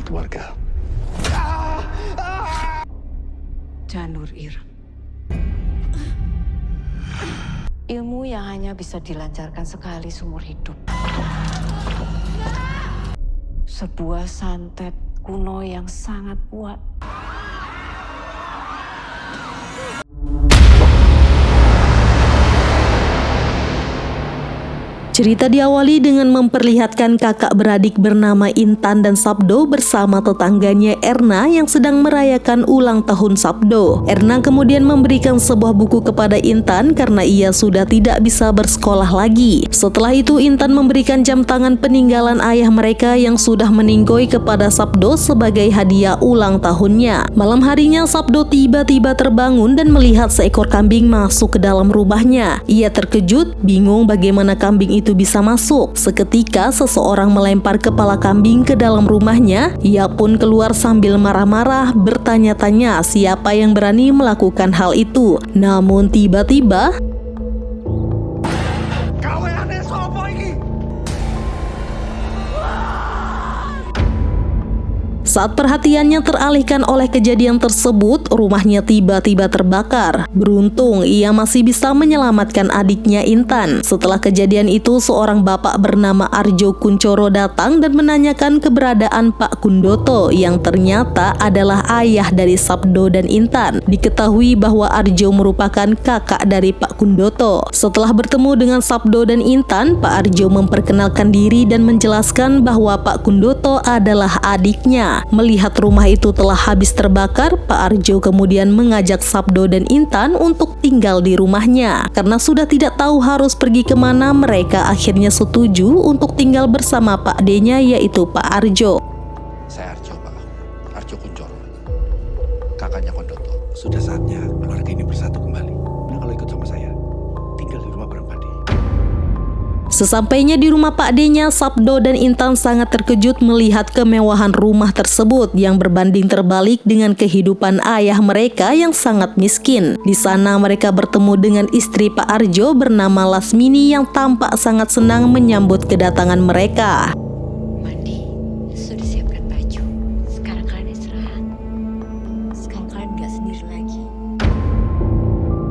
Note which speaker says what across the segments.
Speaker 1: keluarga.
Speaker 2: Janur Ireng. Ilmu yang hanya bisa dilancarkan sekali seumur hidup. Sebuah santet kuno yang sangat kuat.
Speaker 3: Cerita diawali dengan memperlihatkan kakak beradik bernama Intan dan Sabdo bersama tetangganya Erna yang sedang merayakan ulang tahun Sabdo. Erna kemudian memberikan sebuah buku kepada Intan karena ia sudah tidak bisa bersekolah lagi. Setelah itu Intan memberikan jam tangan peninggalan ayah mereka yang sudah meninggoy kepada Sabdo sebagai hadiah ulang tahunnya. Malam harinya Sabdo tiba-tiba terbangun dan melihat seekor kambing masuk ke dalam rumahnya. Ia terkejut, bingung bagaimana kambing itu bisa masuk. Seketika seseorang melempar kepala kambing ke dalam rumahnya. Ia pun keluar sambil marah-marah bertanya-tanya siapa yang berani melakukan hal itu. Namun tiba-tiba saat perhatiannya teralihkan oleh kejadian tersebut, rumahnya tiba-tiba terbakar. Beruntung, ia masih bisa menyelamatkan adiknya Intan. Setelah kejadian itu, seorang bapak bernama Arjo Kuncoro datang dan menanyakan keberadaan Pak Kundoto yang ternyata adalah ayah dari Sabdo dan Intan. Diketahui bahwa Arjo merupakan kakak dari Pak Kundoto. Setelah bertemu dengan Sabdo dan Intan, Pak Arjo memperkenalkan diri dan menjelaskan bahwa Pak Kundoto adalah adiknya. Melihat rumah itu telah habis terbakar, Pak Arjo kemudian mengajak Sabdo dan Intan untuk tinggal di rumahnya. Karena sudah tidak tahu harus pergi kemana, mereka akhirnya setuju untuk tinggal bersama Pak D-nya yaitu Pak Arjo.
Speaker 1: Saya Arjo, Pak. Arjo Kuncoro. Kakaknya Kondoto. Sudah saatnya keluarga ini bersatu kembali. Nah, kalau ikut sama saya, tinggal di rumah bareng Pak D.
Speaker 3: Sesampainya di rumah Pak D-nya, Sabdo dan Intan sangat terkejut melihat kemewahan rumah tersebut yang berbanding terbalik dengan kehidupan ayah mereka yang sangat miskin. Di sana mereka bertemu dengan istri Pak Arjo bernama Lasmini yang tampak sangat senang menyambut kedatangan mereka.
Speaker 2: Mandi, sudah siapkan baju. Sekarang kalian istirahat. Sekarang kalian nggak sendiri lagi.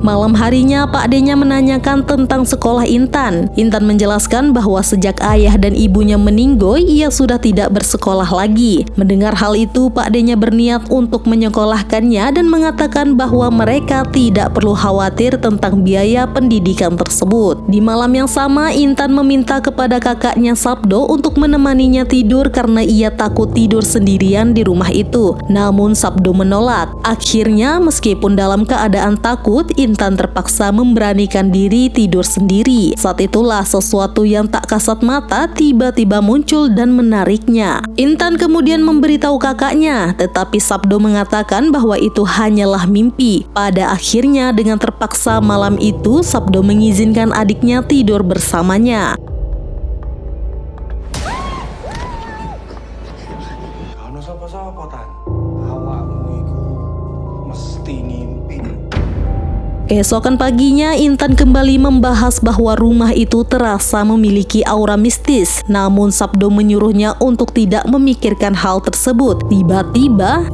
Speaker 3: Malam harinya Pak D-nya menanyakan tentang sekolah Intan. Intan menjelaskan bahwa sejak ayah dan ibunya meninggoy, ia sudah tidak bersekolah lagi. Mendengar hal itu, Pak D-nya berniat untuk menyekolahkannya dan mengatakan bahwa mereka tidak perlu khawatir tentang biaya pendidikan tersebut. Di malam yang sama, Intan meminta kepada kakaknya Sabdo untuk menemaninya tidur karena ia takut tidur sendirian di rumah itu. Namun Sabdo menolak. Akhirnya, meskipun dalam keadaan takut, Intan terpaksa memberanikan diri tidur sendiri. Saat itulah sesuatu yang tak kasat mata tiba-tiba muncul dan menariknya. Intan kemudian memberitahu kakaknya, tetapi Sabdo mengatakan bahwa itu hanyalah mimpi. Pada akhirnya dengan terpaksa malam itu Sabdo mengizinkan adiknya tidur bersamanya.
Speaker 1: Kau sapa-sapa, Tan. Awakmu iku mesti ngimpi.
Speaker 3: Keesokan paginya, Intan kembali membahas bahwa rumah itu terasa memiliki aura mistis. Namun Sabdo menyuruhnya untuk tidak memikirkan hal tersebut. Tiba-tiba,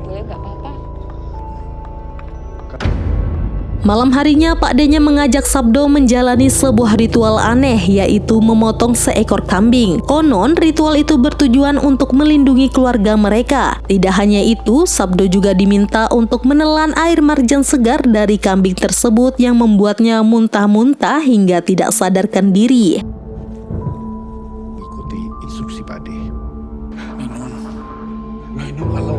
Speaker 2: Boleh nggak apa-apa?
Speaker 3: malam harinya Pak D-nya mengajak Sabdo menjalani sebuah ritual aneh, yaitu memotong seekor kambing. Konon ritual itu bertujuan untuk melindungi keluarga mereka. Tidak hanya itu, Sabdo juga diminta untuk menelan air marjan segar dari kambing tersebut yang membuatnya muntah-muntah hingga tidak sadarkan diri.
Speaker 1: Ikuti instruksi Pak D. Minum kalau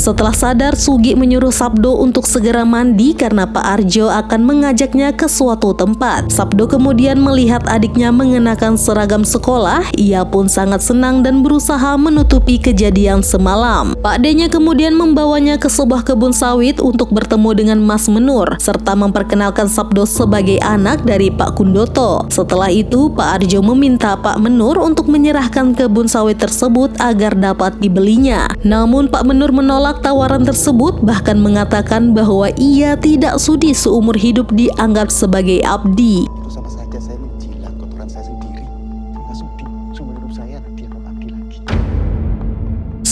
Speaker 3: Setelah sadar, Sugi menyuruh Sabdo untuk segera mandi karena Pak Arjo akan mengajaknya ke suatu tempat. Sabdo kemudian melihat adiknya mengenakan seragam sekolah. Ia pun sangat senang dan berusaha menutupi kejadian semalam. Pak D-nya kemudian membawanya ke sebuah kebun sawit untuk bertemu dengan Mas Menur, serta memperkenalkan Sabdo sebagai anak dari Pak Kundoto. Setelah itu, Pak Arjo meminta Pak Menur untuk menyerahkan kebun sawit tersebut agar dapat dibelinya. Namun Pak Menur menolak tawaran tersebut, bahkan mengatakan bahwa ia tidak sudi seumur hidup dianggap sebagai abdi.
Speaker 1: itu sama saja saya menjilat kotoran saya sendiri.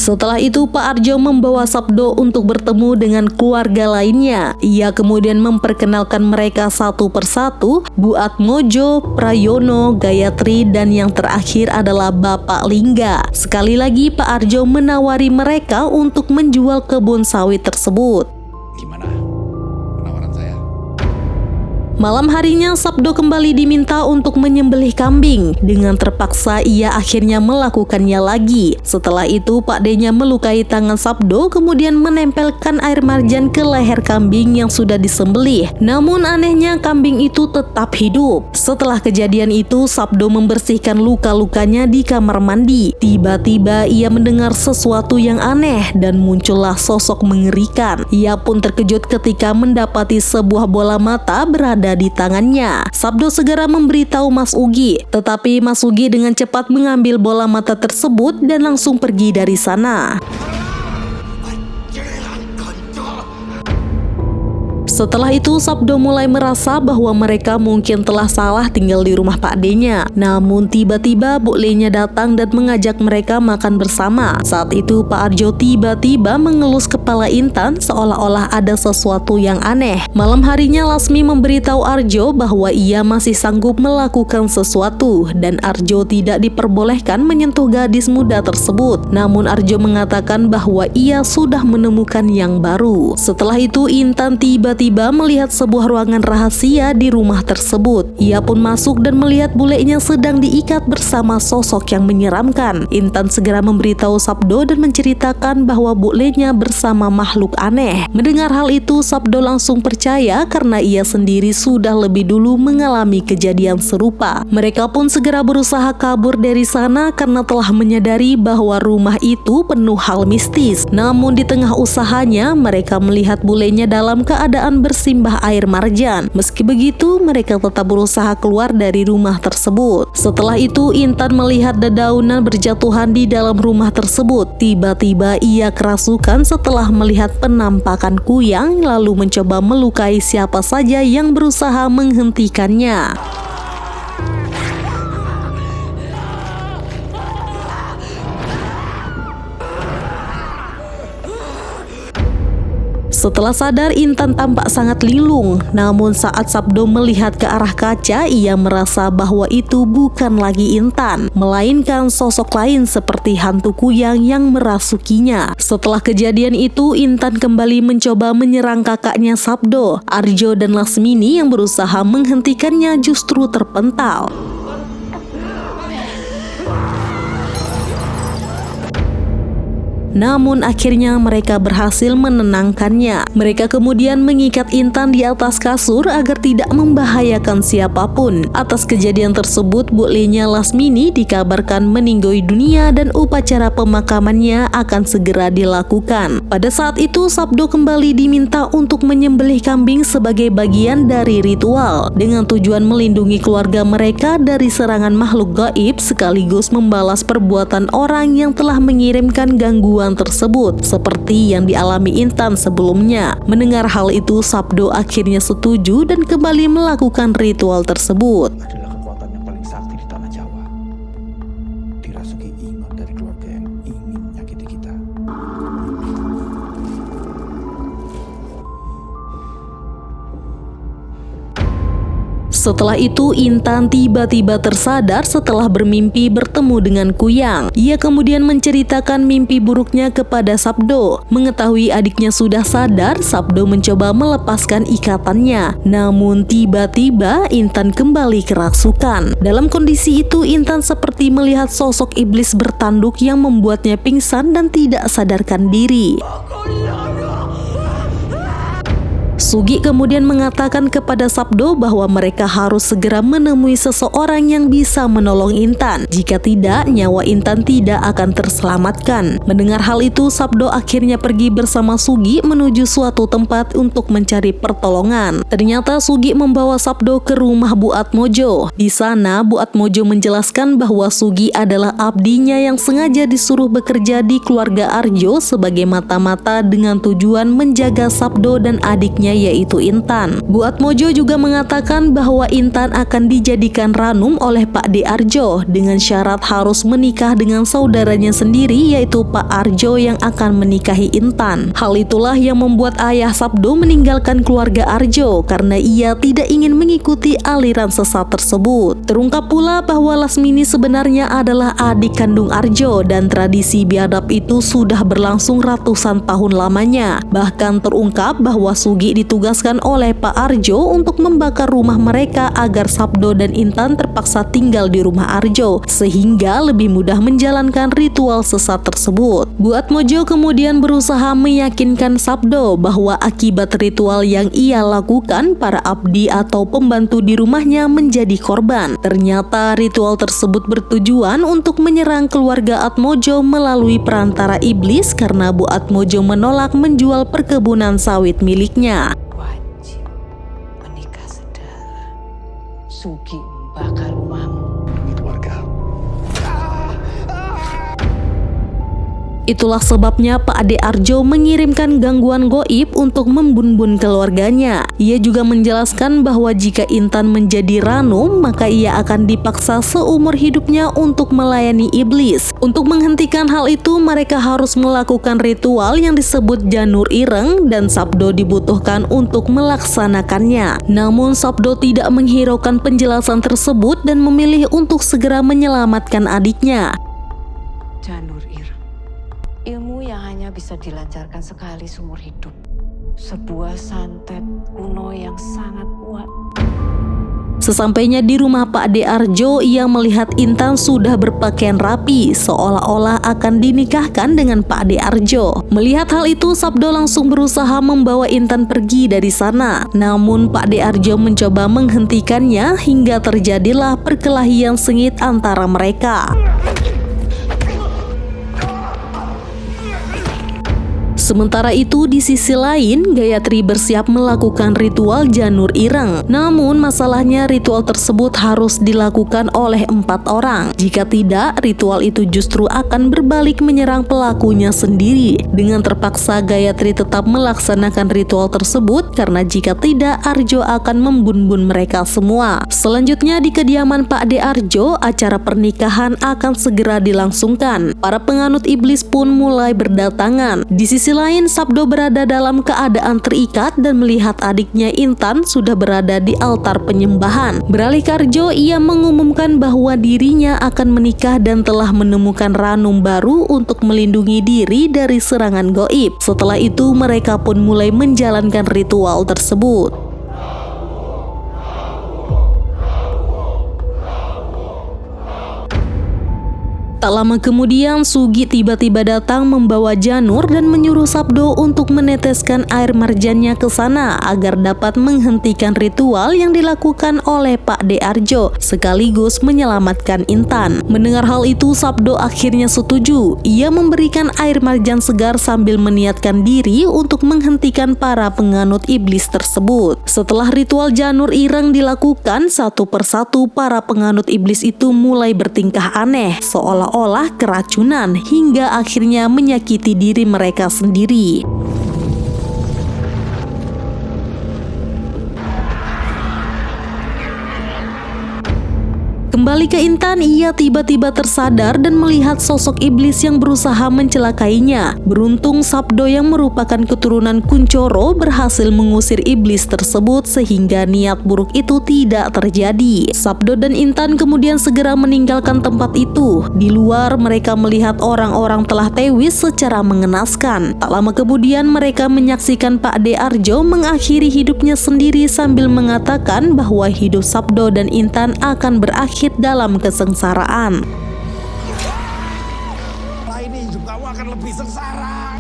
Speaker 3: Setelah itu Pak Arjo membawa Sabdo untuk bertemu dengan keluarga lainnya. Ia kemudian memperkenalkan mereka satu persatu, Bu Atmojo, Prayono, Gayatri, dan yang terakhir adalah Bapak Lingga. Sekali lagi Pak Arjo menawari mereka untuk menjual kebun sawit tersebut.
Speaker 1: Gimana penawaran saya?
Speaker 3: Malam harinya Sabdo kembali diminta untuk menyembelih kambing. Dengan terpaksa ia akhirnya melakukannya lagi. Setelah itu Pak D-nya melukai tangan Sabdo kemudian menempelkan air marjan ke leher kambing yang sudah disembelih. Namun anehnya kambing itu tetap hidup. Setelah kejadian itu Sabdo membersihkan luka-lukanya di kamar mandi. Tiba-tiba ia mendengar sesuatu yang aneh dan muncullah sosok mengerikan. Ia pun terkejut ketika mendapati sebuah bola mata berada di tangannya. Sabdo segera memberitahu Mas Ugi, tetapi Mas Ugi dengan cepat mengambil bola mata tersebut dan langsung pergi dari sana. Setelah itu Sabdo mulai merasa bahwa mereka mungkin telah salah tinggal di rumah Pak D-nya. Namun tiba-tiba Bu Le-nya datang dan mengajak mereka makan bersama. Saat itu Pak Arjo tiba-tiba mengelus kepala Intan seolah-olah ada sesuatu yang aneh. Malam harinya Lasmi memberitahu Arjo bahwa ia masih sanggup melakukan sesuatu dan Arjo tidak diperbolehkan menyentuh gadis muda tersebut. Namun Arjo mengatakan bahwa ia sudah menemukan yang baru. Setelah itu Intan tiba-tiba melihat sebuah ruangan rahasia di rumah tersebut. Ia pun masuk dan melihat bulenya sedang diikat bersama sosok yang menyeramkan. Intan segera memberitahu Sabdo dan menceritakan bahwa bulenya bersama makhluk aneh. Mendengar hal itu Sabdo langsung percaya karena ia sendiri sudah lebih dulu mengalami kejadian serupa. Mereka pun segera berusaha kabur dari sana karena telah menyadari bahwa rumah itu penuh hal mistis. Namun di tengah usahanya mereka melihat bulenya dalam keadaan bersimbah air marjan. Meski begitu, mereka tetap berusaha keluar dari rumah tersebut. Setelah itu, Intan melihat dedaunan berjatuhan di dalam rumah tersebut. Tiba-tiba ia kerasukan setelah melihat penampakan kuyang, lalu mencoba melukai siapa saja yang berusaha menghentikannya. Setelah sadar, Intan tampak sangat linglung. Namun saat Sabdo melihat ke arah kaca, ia merasa bahwa itu bukan lagi Intan, melainkan sosok lain seperti hantu kuyang yang merasukinya. Setelah kejadian itu, Intan kembali mencoba menyerang kakaknya Sabdo. Arjo dan Lasmini yang berusaha menghentikannya justru terpental. Namun akhirnya mereka berhasil menenangkannya. Mereka kemudian mengikat Intan di atas kasur agar tidak membahayakan siapapun. Atas kejadian tersebut, Bu Le-nya Lasmini dikabarkan meninggoy dunia dan upacara pemakamannya akan segera dilakukan. Pada saat itu Sabdo kembali diminta untuk menyembelih kambing sebagai bagian dari ritual dengan tujuan melindungi keluarga mereka dari serangan makhluk gaib sekaligus membalas perbuatan orang yang telah mengirimkan gangguan tersebut seperti yang dialami Intan sebelumnya. Mendengar hal itu, Sabdo akhirnya setuju dan kembali melakukan ritual tersebut.
Speaker 1: Adalah kekuatan yang paling sakti di tanah Jawa. Dirasuki ingot dari keluarga yang ingin menyakiti kita.
Speaker 3: Setelah itu Intan tiba-tiba tersadar setelah bermimpi bertemu dengan Kuyang. Ia kemudian menceritakan mimpi buruknya kepada Sabdo. Mengetahui adiknya sudah sadar, Sabdo mencoba melepaskan ikatannya. Namun tiba-tiba Intan kembali kerasukan. Dalam kondisi itu Intan seperti melihat sosok iblis bertanduk yang membuatnya pingsan dan tidak sadarkan diri. Sugi kemudian mengatakan kepada Sabdo bahwa mereka harus segera menemui seseorang yang bisa menolong Intan. Jika tidak, nyawa Intan tidak akan terselamatkan. Mendengar hal itu, Sabdo akhirnya pergi bersama Sugi menuju suatu tempat untuk mencari pertolongan. Ternyata Sugi membawa Sabdo ke rumah Bu Atmojo. Di sana, Bu Atmojo menjelaskan bahwa Sugi adalah abdinya yang sengaja disuruh bekerja di keluarga Arjo sebagai mata-mata dengan tujuan menjaga Sabdo dan adiknya yaitu Intan. Bu Atmojo juga mengatakan bahwa Intan akan dijadikan ranum oleh Pak De Arjo dengan syarat harus menikah dengan saudaranya sendiri yaitu Pak Arjo yang akan menikahi Intan. Hal itulah yang membuat ayah Sabdo meninggalkan keluarga Arjo karena ia tidak ingin mengikuti aliran sesat tersebut. Terungkap pula bahwa Lasmini sebenarnya adalah adik kandung Arjo dan tradisi biadab itu sudah berlangsung ratusan tahun lamanya. Bahkan terungkap bahwa Sugi ditugaskan oleh Pak Arjo untuk membakar rumah mereka agar Sabdo dan Intan terpaksa tinggal di rumah Arjo sehingga lebih mudah menjalankan ritual sesat tersebut. Bu Atmojo kemudian berusaha meyakinkan Sabdo bahwa akibat ritual yang ia lakukan, para abdi atau pembantu di rumahnya menjadi korban. Ternyata ritual tersebut bertujuan untuk menyerang keluarga Atmojo melalui perantara iblis karena Bu Atmojo menolak menjual perkebunan sawit miliknya.
Speaker 4: Wajib menikah sedara. Sugi membakar rumahmu
Speaker 1: demi keluarga.
Speaker 3: Itulah sebabnya Pak De Arjo mengirimkan gangguan goib untuk membun-bun keluarganya. Ia juga menjelaskan bahwa jika Intan menjadi ranum, maka ia akan dipaksa seumur hidupnya untuk melayani iblis. Untuk menghentikan hal itu, mereka harus melakukan ritual yang disebut Janur Ireng dan Sabdo dibutuhkan untuk melaksanakannya. Namun Sabdo tidak menghiraukan penjelasan tersebut dan memilih untuk segera menyelamatkan adiknya.
Speaker 4: Janur Ireng, ilmu yang hanya bisa dilancarkan sekali seumur hidup. Sebuah santet kuno yang sangat kuat.
Speaker 3: Sesampainya di rumah Pak De Arjo, ia melihat Intan sudah berpakaian rapi, seolah-olah akan dinikahkan dengan Pak De Arjo. Melihat hal itu, Sabdo langsung berusaha membawa Intan pergi dari sana. Namun Pak De Arjo mencoba menghentikannya hingga terjadilah perkelahian sengit antara mereka. Sementara itu di sisi lain, Gayatri bersiap melakukan ritual Janur Ireng. Namun masalahnya ritual tersebut harus dilakukan oleh 4 orang. Jika tidak, ritual itu justru akan berbalik menyerang pelakunya sendiri. Dengan terpaksa Gayatri tetap melaksanakan ritual tersebut karena jika tidak Arjo akan membun-bun mereka semua. Selanjutnya di kediaman Pak De Arjo, acara pernikahan akan segera dilangsungkan. Para penganut iblis pun mulai berdatangan. Di sisi lain, Sabdo berada dalam keadaan terikat dan melihat adiknya Intan sudah berada di altar penyembahan. Beralih ke Arjo, ia mengumumkan bahwa dirinya akan menikah dan telah menemukan ranum baru untuk melindungi diri dari serangan goib. Setelah itu, mereka pun mulai menjalankan ritual tersebut. Tak lama kemudian, Sugi tiba-tiba datang membawa janur dan menyuruh Sabdo untuk meneteskan air marjannya ke sana agar dapat menghentikan ritual yang dilakukan oleh Pak De Arjo sekaligus menyelamatkan Intan. Mendengar hal itu, Sabdo akhirnya setuju. Ia memberikan air marjan segar sambil meniatkan diri untuk menghentikan para penganut iblis tersebut. Setelah ritual Janur Ireng dilakukan, satu persatu para penganut iblis itu mulai bertingkah aneh, seolah-olah keracunan hingga akhirnya menyakiti diri mereka sendiri. Kembali ke Intan, ia tiba-tiba tersadar dan melihat sosok iblis yang berusaha mencelakainya. Beruntung Sabdo yang merupakan keturunan Kuncoro berhasil mengusir iblis tersebut sehingga niat buruk itu tidak terjadi. Sabdo dan Intan kemudian segera meninggalkan tempat itu. Di luar mereka melihat orang-orang telah tewas secara mengenaskan. Tak lama kemudian mereka menyaksikan Pak De Arjo mengakhiri hidupnya sendiri sambil mengatakan bahwa hidup Sabdo dan Intan akan berakhir dalam kesengsaraan.
Speaker 1: Ini hidup kamu akan lebih sengsara.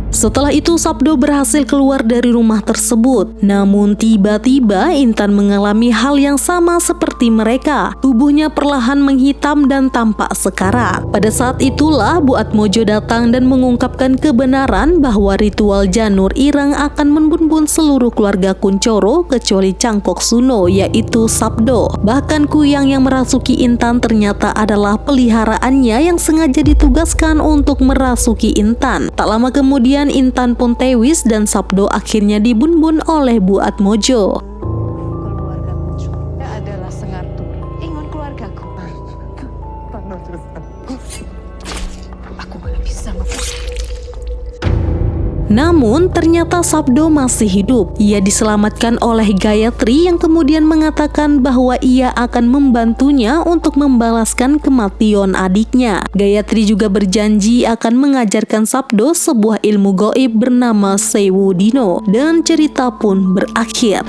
Speaker 3: Setelah itu Sabdo berhasil keluar dari rumah tersebut. Namun tiba-tiba Intan mengalami hal yang sama seperti mereka. Tubuhnya perlahan menghitam dan tampak sekarat. Pada saat itulah Bu Atmojo datang dan mengungkapkan kebenaran bahwa ritual Janur Ireng akan membun-bun seluruh keluarga Kuncoro kecuali Cangkok Suno, yaitu Sabdo. Bahkan kuyang yang merasuki Intan ternyata adalah peliharaannya yang sengaja ditugaskan untuk merasuki Intan. Tak lama kemudian Kemudian Intan pun tewas dan Sabdo akhirnya dibunbun oleh Bu Atmojo.
Speaker 4: Keluargaku adalah Sengar Turi. Ingat keluargaku. Aku nggak bisa ngepus.
Speaker 3: Namun ternyata Sabdo masih hidup. Ia diselamatkan oleh Gayatri yang kemudian mengatakan bahwa ia akan membantunya untuk membalaskan kematian adiknya. Gayatri juga berjanji akan mengajarkan Sabdo sebuah ilmu gaib bernama Sewu Dino dan cerita pun berakhir.